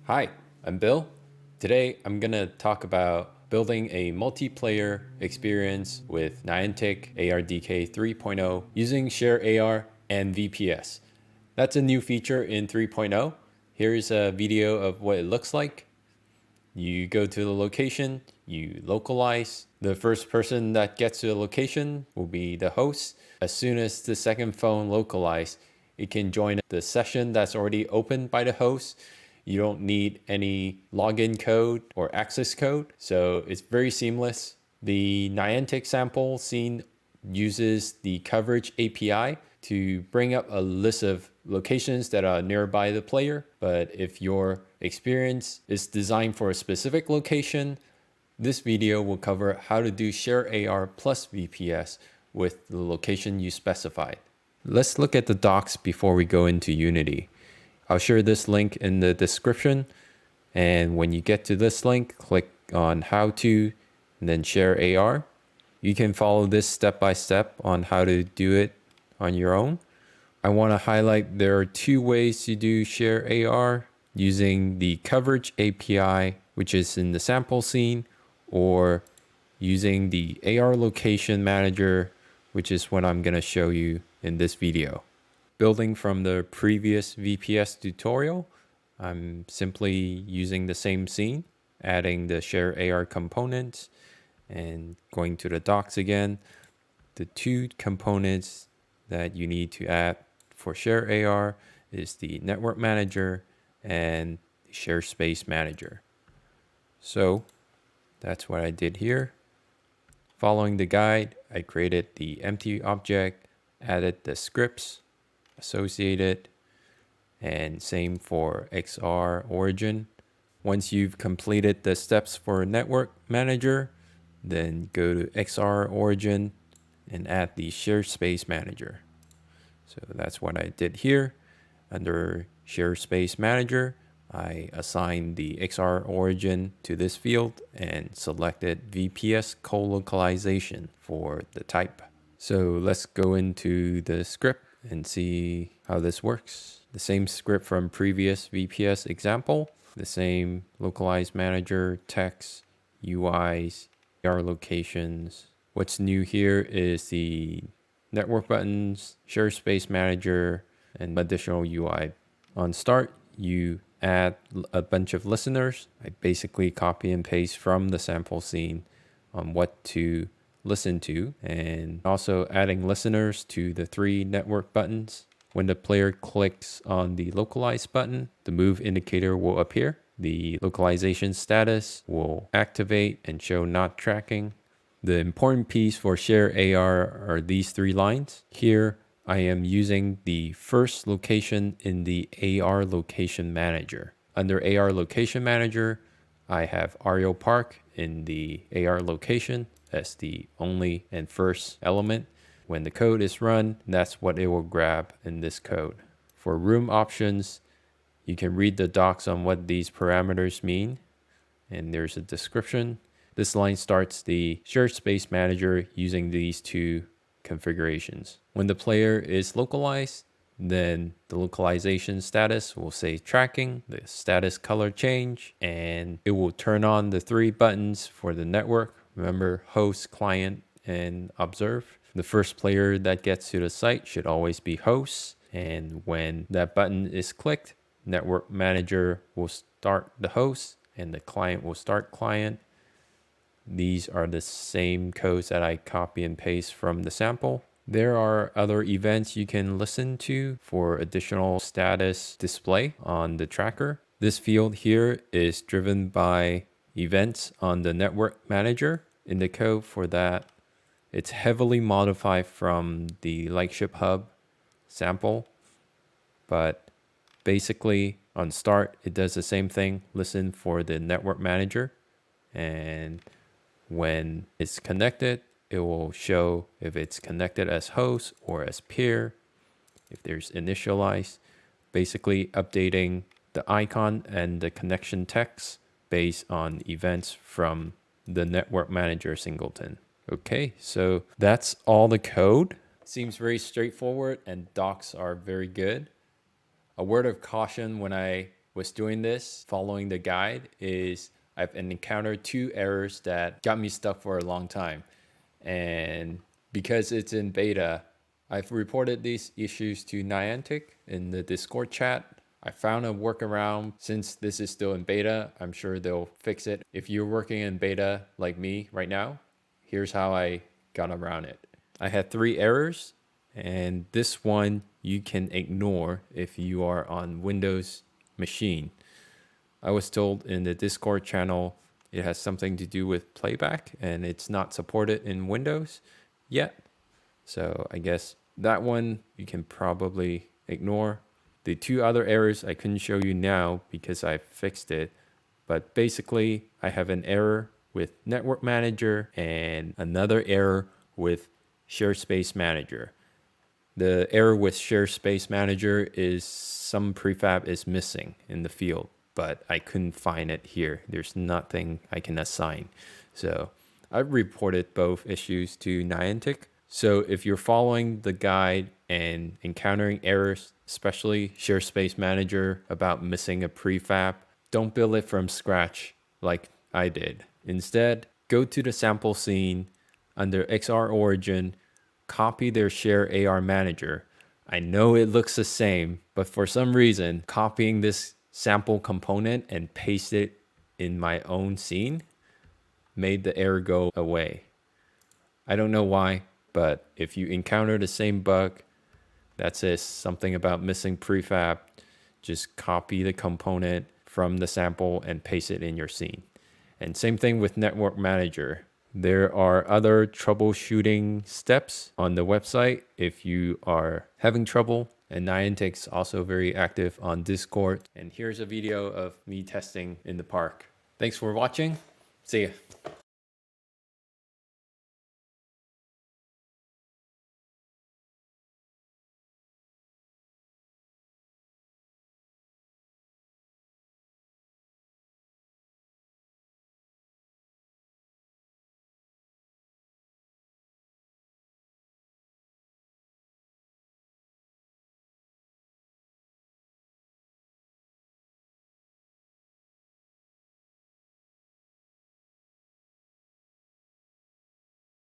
Hi, I'm Bill. Today I'm going to talk about building a multiplayer experience with Niantic ARDK 3.0 using SharedAR and VPS. That's a new feature in 3.0. Here's a video of what it looks like. You go to the location, you localize. The first person that gets to the location will be the host. As soon as the second phone localized, it can join the session that's already opened by the host. You don't need any login code or access code, so it's very seamless. The Niantic sample scene uses the coverage API to bring up a list of locations that are nearby the player. But if your experience is designed for a specific location, this video will cover how to do SharedAR plus VPS with the location you specified. Let's look at the docs before we go into Unity. I'll share this link in the description. And when you get to this link, click on how to, and then SharedAR. You can follow this step by step on how to do it on your own. I want to highlight there are two ways to do SharedAR using the coverage API, which is in the sample scene, or using the AR location manager, which is what I'm going to show you in this video. Building from the previous VPS tutorial, I'm simply using the same scene, adding the SharedAR components and going to the docs again. The two components that you need to add for SharedAR is the NetworkManager and the Share Space Manager. So that's what I did here. Following the guide, I created the empty object, added the scripts associated, and same for XR origin. Once you've completed the steps for Network Manager, then go to XR origin and add the Share Space Manager. So that's what I did here. Under Share Space Manager, I assigned the XR origin to this field and selected VPS co-localization for the type. So let's go into the script and see how this works. The same script from previous VPS example, the same localized manager, text, UIs, AR locations. What's new here is the network buttons, share space manager, and additional UI. On start, you add a bunch of listeners. I basically copy and paste from the sample scene on what to listen to, and also adding listeners to the three network buttons. When the player clicks on the localize button, the move indicator will appear. The localization status will activate and show not tracking. The important piece for SharedAR are these three lines. Here, I am using the first location in the AR location manager. Under AR location manager, I have Ariel Park in the AR location as the only and first element. When the code is run, that's what it will grab in this code. For room options, you can read the docs on what these parameters mean, and there's a description. This line starts the shared space manager using these two configurations. When the player is localized, then the localization status will say tracking, the status color change, and it will turn on the three buttons for the network. Remember, host, client, and observe. The first player that gets to the site should always be host. And when that button is clicked, Network Manager will start the host and the client will start client. These are the same codes that I copy and paste from the sample. There are other events you can listen to for additional status display on the tracker. This field here is driven by events on the Network Manager. In the code for that, it's heavily modified from the Lightship Hub sample, but basically on start, it does the same thing. Listen for the Network Manager, and when it's connected, it will show if it's connected as host or as peer, if there's initialized, basically updating the icon and the connection text based on events from the Network Manager singleton. Okay, so that's all the code. Seems very straightforward and docs are very good. A word of caution when I was doing this, following the guide, is I've encountered 2 errors that got me stuck for a long time. And because it's in beta, I've reported these issues to Niantic in the Discord chat. I found a workaround. Since this is still in beta, I'm sure they'll fix it. If you're working in beta like me right now, here's how I got around it. I had 3 errors, and this one you can ignore if you are on Windows machine. I was told in the Discord channel it has something to do with playback and it's not supported in Windows yet. So I guess that one you can probably ignore. The 2 other errors I couldn't show you now because I fixed it. But basically, I have an error with NetworkManager and another error with ShareSpace Manager. The error with ShareSpace Manager is some prefab is missing in the field, but I couldn't find it here. There's nothing I can assign. So I've reported both issues to Niantic. So if you're following the guide and encountering errors, especially ShareSpace Manager about missing a prefab, don't build it from scratch like I did. Instead, go to the sample scene under XR Origin, copy their ShareAR manager. I know it looks the same, but for some reason, copying this sample component and paste it in my own scene made the error go away. I don't know why, but if you encounter the same bug that says something about missing prefab, just copy the component from the sample and paste it in your scene. And same thing with NetworkManager. There are other troubleshooting steps on the website if you are having trouble. And Niantic's also very active on Discord. And here's a video of me testing in the park. Thanks for watching. See ya.